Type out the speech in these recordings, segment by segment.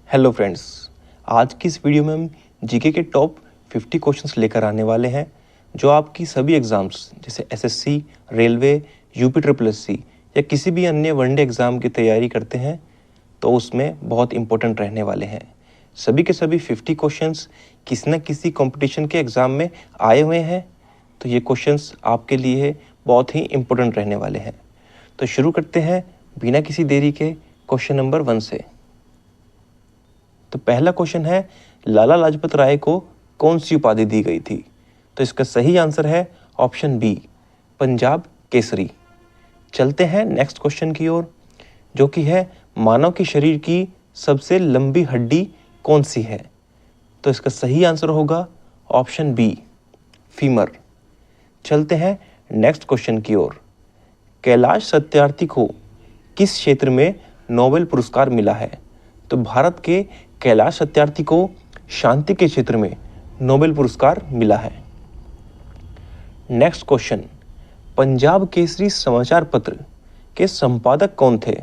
Hello friends, आज की इस वीडियो में हम जीके के टॉप 50 क्वेश्चंस लेकर आने वाले हैं जो आपकी सभी एग्ज़ाम्स जैसे SSC, railway, UP triple SC या किसी भी अन्य वनडे एग्ज़ाम की तैयारी करते हैं तो उसमें बहुत इंपॉर्टेंट रहने वाले हैं। सभी के सभी 50 क्वेश्चंस किसी न किसी कंपटीशन के एग्ज़ाम में आए हुए हैं, तो ये क्वेश्चंस आपके लिए बहुत ही इंपॉर्टेंट रहने वाले हैं। तो शुरू करते हैं बिना किसी देरी के क्वेश्चन नंबर 1 से। तो पहला क्वेश्चन है, लाला लाजपत राय को कौन सी उपाधि दी गई थी? तो इसका सही आंसर है ऑप्शन बी, पंजाब केसरी। चलते हैं नेक्स्ट क्वेश्चन की ओर, जो कि है मानव के शरीर की सबसे लंबी हड्डी कौन सी है? तो इसका सही आंसर होगा ऑप्शन बी, फीमर। चलते हैं नेक्स्ट क्वेश्चन की ओर। कैलाश सत्यार्थी को किस क्षेत्र में नोबेल पुरस्कार मिला है? तो भारत के कैलाश सत्यार्थी को शांति के क्षेत्र में नोबेल पुरस्कार मिला है। नेक्स्ट क्वेश्चन, पंजाब केसरी समाचार पत्र के संपादक कौन थे?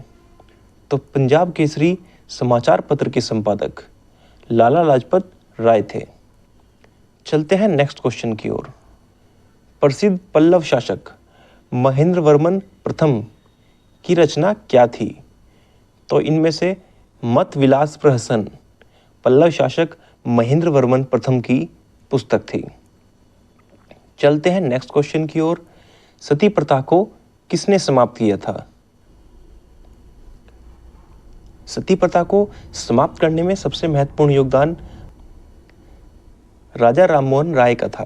तो पंजाब केसरी समाचार पत्र के संपादक लाला लाजपत राय थे। चलते हैं नेक्स्ट क्वेश्चन की ओर। प्रसिद्ध पल्लव शासक महेंद्र वर्मन प्रथम की रचना क्या थी? तो इनमें से मत विलास प्रहसन पल्लव शासक महेंद्र वर्मन प्रथम की पुस्तक थी। चलते हैं नेक्स्ट क्वेश्चन की ओर। सती प्रथा को किसने समाप्त किया था? सती प्रथा को समाप्त करने में सबसे महत्वपूर्ण योगदान राजा राममोहन राय का था।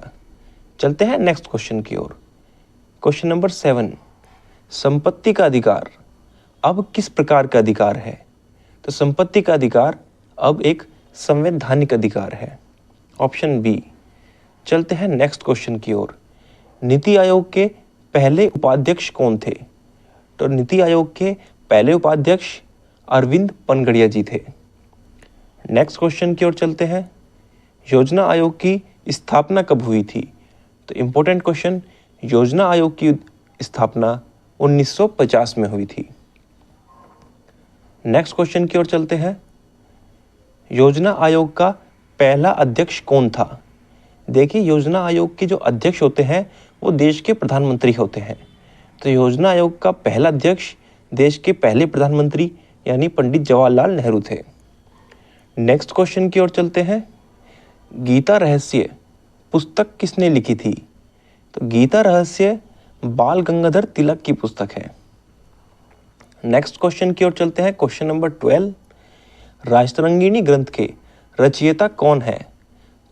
चलते हैं नेक्स्ट क्वेश्चन की ओर। क्वेश्चन नंबर 7, संपत्ति का अधिकार अब किस प्रकार का अधिकार है? तो संपत्ति का अधिकार अब एक संवैधानिक अधिकार है, ऑप्शन बी। चलते हैं नेक्स्ट क्वेश्चन की ओर। नीति आयोग के पहले उपाध्यक्ष कौन थे? तो नीति आयोग के पहले उपाध्यक्ष अरविंद पनगड़िया जी थे। नेक्स्ट क्वेश्चन की ओर चलते हैं। योजना आयोग की स्थापना कब हुई थी? तो इंपॉर्टेंट क्वेश्चन, योजना आयोग की स्थापना 1950 में हुई थी। नेक्स्ट क्वेश्चन की ओर चलते हैं। योजना आयोग का पहला अध्यक्ष कौन था? देखिए, योजना आयोग के जो अध्यक्ष होते हैं वो देश के प्रधानमंत्री होते हैं। तो योजना आयोग का पहला अध्यक्ष देश के पहले प्रधानमंत्री यानी पंडित जवाहरलाल नेहरू थे। नेक्स्ट क्वेश्चन की ओर चलते हैं। गीता रहस्य पुस्तक किसने लिखी थी? तो गीता रहस्य बाल गंगाधर तिलक की पुस्तक है। नेक्स्ट क्वेश्चन की ओर चलते हैं। क्वेश्चन नंबर 12, राजतरंगिणी ग्रंथ के रचयिता कौन है?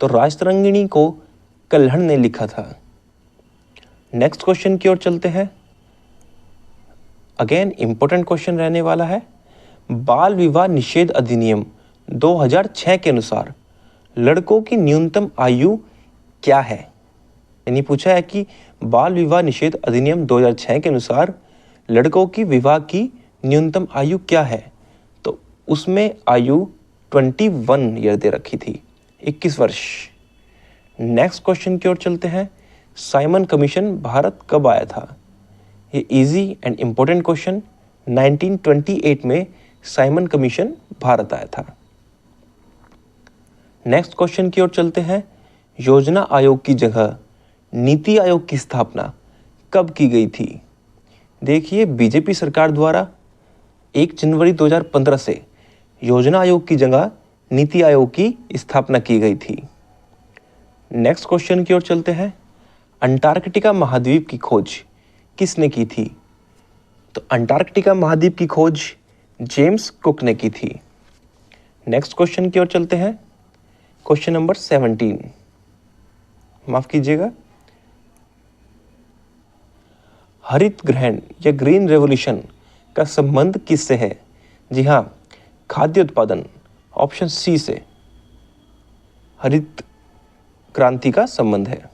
तो राजतरंगिणी को कल्हड़ ने लिखा था। नेक्स्ट क्वेश्चन की ओर चलते हैं। अगेन इंपॉर्टेंट क्वेश्चन रहने वाला है। बाल विवाह निषेध अधिनियम 2006 के अनुसार लड़कों की न्यूनतम आयु क्या है? यानी पूछा है कि बाल विवाह निषेध अधिनियम 2006 के अनुसार लड़कों की विवाह की न्यूनतम आयु क्या है? तो उसमें आयु 21 ईयर दे रखी थी, 21 वर्ष। नेक्स्ट क्वेश्चन की ओर चलते हैं। साइमन कमीशन भारत कब आया था? ये इजी एंड इम्पोर्टेंट क्वेश्चन, 1928 में साइमन कमीशन भारत आया था। नेक्स्ट क्वेश्चन की ओर चलते हैं। योजना आयोग की जगह नीति आयोग की स्थापना कब की गई थी? देखिए, बीजेपी सरकार द्वारा 1 जनवरी 2015 से योजना आयोग की जगह नीति आयोग की स्थापना की गई थी। नेक्स्ट क्वेश्चन की ओर चलते हैं। अंटार्कटिका महाद्वीप की खोज किसने की थी? तो अंटार्कटिका महाद्वीप की खोज जेम्स कुक ने की थी। नेक्स्ट क्वेश्चन की ओर चलते हैं। क्वेश्चन नंबर 17, माफ कीजिएगा, हरित ग्रहण या ग्रीन रेवोल्यूशन का संबंध किससे है? जी हाँ, खाद्य उत्पादन, ऑप्शन सी से हरित क्रांति का संबंध है।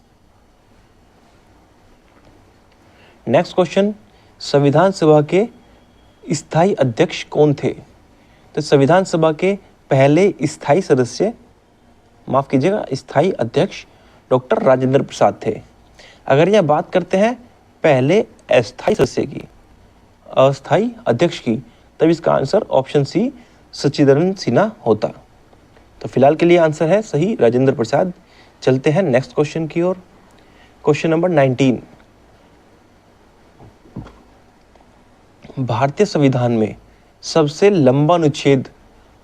नेक्स्ट क्वेश्चन, संविधान सभा के स्थायी अध्यक्ष कौन थे? तो संविधान सभा के पहले स्थायी सदस्य, माफ कीजिएगा, स्थायी अध्यक्ष डॉक्टर राजेंद्र प्रसाद थे। अगर यह बात करते हैं पहले अस्थायी सदस्य की, अस्थायी अध्यक्ष की, तब इसका आंसर ऑप्शन सी सच्चिदानंद सिन्हा होता। तो फिलहाल के लिए आंसर है सही, राजेंद्र प्रसाद। चलते हैं नेक्स्ट क्वेश्चन की ओर। क्वेश्चन नंबर 19, भारतीय संविधान में सबसे लंबा अनुच्छेद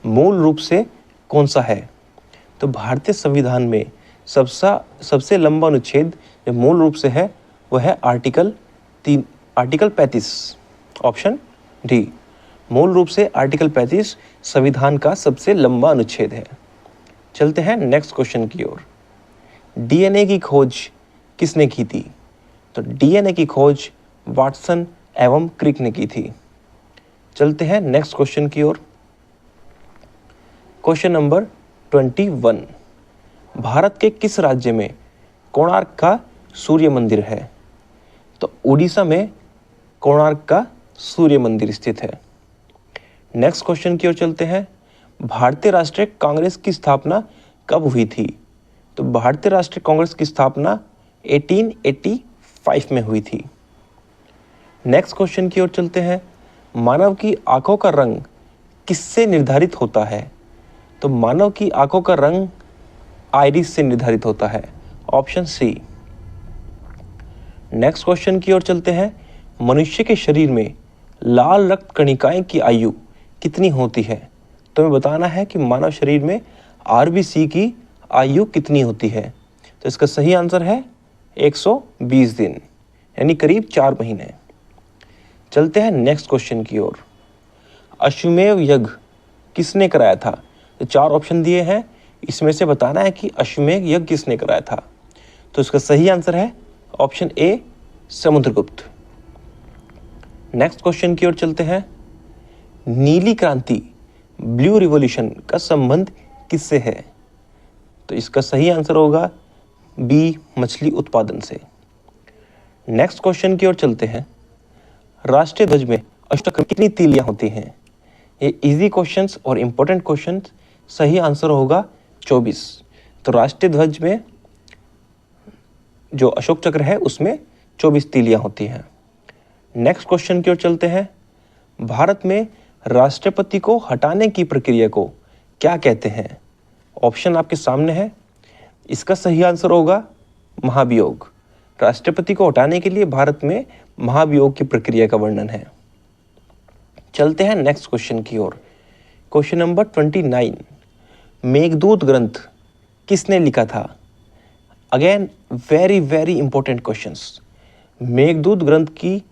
मूल रूप से कौन सा है? तो भारतीय संविधान में सबसे लंबा अनुच्छेद जो मूल रूप से है वह है आर्टिकल 35। ऑप्शन डी, मूल रूप से आर्टिकल 35 संविधान का सबसे लंबा अनुच्छेद है। चलते हैं नेक्स्ट क्वेश्चन की ओर। डीएनए की खोज किसने की थी? तो डीएनए की खोज वाटसन एवं क्रिक ने की थी। चलते हैं नेक्स्ट क्वेश्चन की ओर। क्वेश्चन नंबर 21, भारत के किस राज्य में कोणार्क का सूर्य मंदिर है? तो उड़ीसा में कोणार्क का सूर्य मंदिर स्थित है। नेक्स्ट क्वेश्चन की ओर चलते हैं। भारतीय राष्ट्रीय कांग्रेस की स्थापना कब हुई थी? तो भारतीय राष्ट्रीय कांग्रेस की स्थापना 1885 में हुई थी। नेक्स्ट क्वेश्चन की ओर चलते हैं। मानव की आंखों का रंग किससे निर्धारित होता है? तो मानव की आंखों का रंग आइरिस से निर्धारित होता है। Option C. नेक्स्ट क्वेश्चन की ओर चलते हैं। मनुष्य के शरीर में लाल रक्त कणिकाएं की आयु कितनी होती है? तो हमें बताना है कि मानव शरीर में आरबीसी की आयु कितनी होती है। तो इसका सही आंसर है 120 दिन, यानी करीब 4 महीने। चलते हैं नेक्स्ट क्वेश्चन की ओर। अश्वमेध यज्ञ किसने कराया था? तो 4 ऑप्शन दिए हैं, इसमें से बताना है कि अश्वमेध यज्ञ किसने कराया था। तो इसका सही आंसर है option A, Samudragupta. Next question की ओर चलते हैं। नीली क्रांति, ब्लू रिवॉल्यूशन का संबंध किससे है? तो इसका सही आंसर होगा बी, मछली उत्पादन से। नेक्स्ट क्वेश्चन की ओर चलते हैं। राष्ट्रीय ध्वज में अशोक चक्र कितनी तीलियां होती हैं? ये इजी क्वेश्चंस और इंपॉर्टेंट क्वेश्चंस। सही आंसर होगा 24। तो राष्ट्रीय ध्वज में जो अशोक चक्र है उसमें 24 तीलियां होती हैं। नेक्स्ट क्वेश्चन की ओर चलते हैं। भारत में राष्ट्रपति को हटाने की प्रक्रिया को क्या कहते हैं? ऑप्शन आपके सामने है। इसका सही आंसर होगा महाभियोग। राष्ट्रपति को हटाने के लिए भारत में महाभियोग की प्रक्रिया का वर्णन है। चलते हैं नेक्स्ट क्वेश्चन की ओर। क्वेश्चन नंबर 29, मेघदूत ग्रंथ किसने लिखा था? Again very very important questions. Meghdoot ग्रंथ की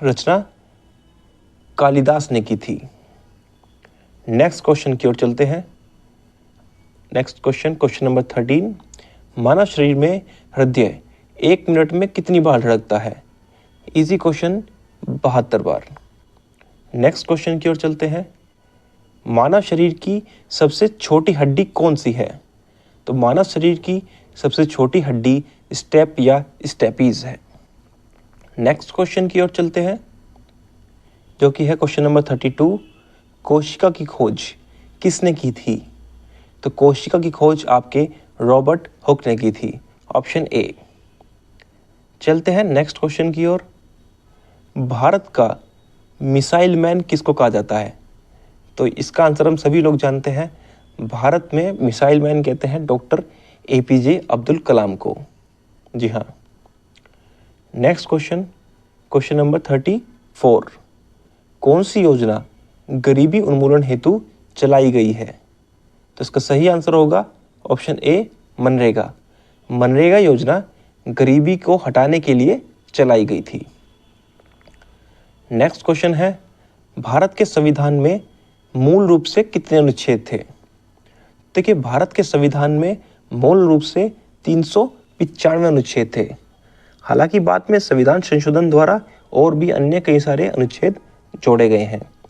रचना कालिदास ने की थी। नेक्स्ट क्वेश्चन की ओर चलते हैं। नेक्स्ट क्वेश्चन नंबर 13, मानव शरीर में हृदय 1 मिनट में कितनी बार धड़कता है? इजी क्वेश्चन, 72 बार। नेक्स्ट क्वेश्चन की ओर चलते हैं। मानव शरीर की सबसे छोटी हड्डी कौन सी है? तो मानव शरीर की सबसे छोटी हड्डी स्टेप या स्टेपीज है। नेक्स्ट क्वेश्चन की ओर चलते हैं, जो कि है क्वेश्चन नंबर 32, कोशिका की खोज किसने की थी? तो कोशिका की खोज आपके रॉबर्ट हुक ने की थी। Option A. चलते हैं नेक्स्ट क्वेश्चन की ओर। भारत का मिसाइल मैन किसको कहा जाता है? तो इसका आंसर हम सभी लोग जानते हैं। भारत में मिसाइल मैन कहते हैं डॉक्टर APJ अब्दुल कलाम को। जी हाँ। नेक्स्ट क्वेश्चन नंबर 34, कौन सी योजना गरीबी उन्मूलन हेतु चलाई गई है? तो इसका सही आंसर होगा ऑप्शन ए, मनरेगा। मनरेगा योजना गरीबी को हटाने के लिए चलाई गई थी। नेक्स्ट क्वेश्चन है, भारत के संविधान में मूल रूप से कितने अनुच्छेद थे? देखिए, भारत के संविधान में मूल रूप से 395 अनुच्छेद थे। हालांकि बाद में संविधान संशोधन द्वारा और भी अन्य कई सारे अनुच्छेद जोड़े गए हैं।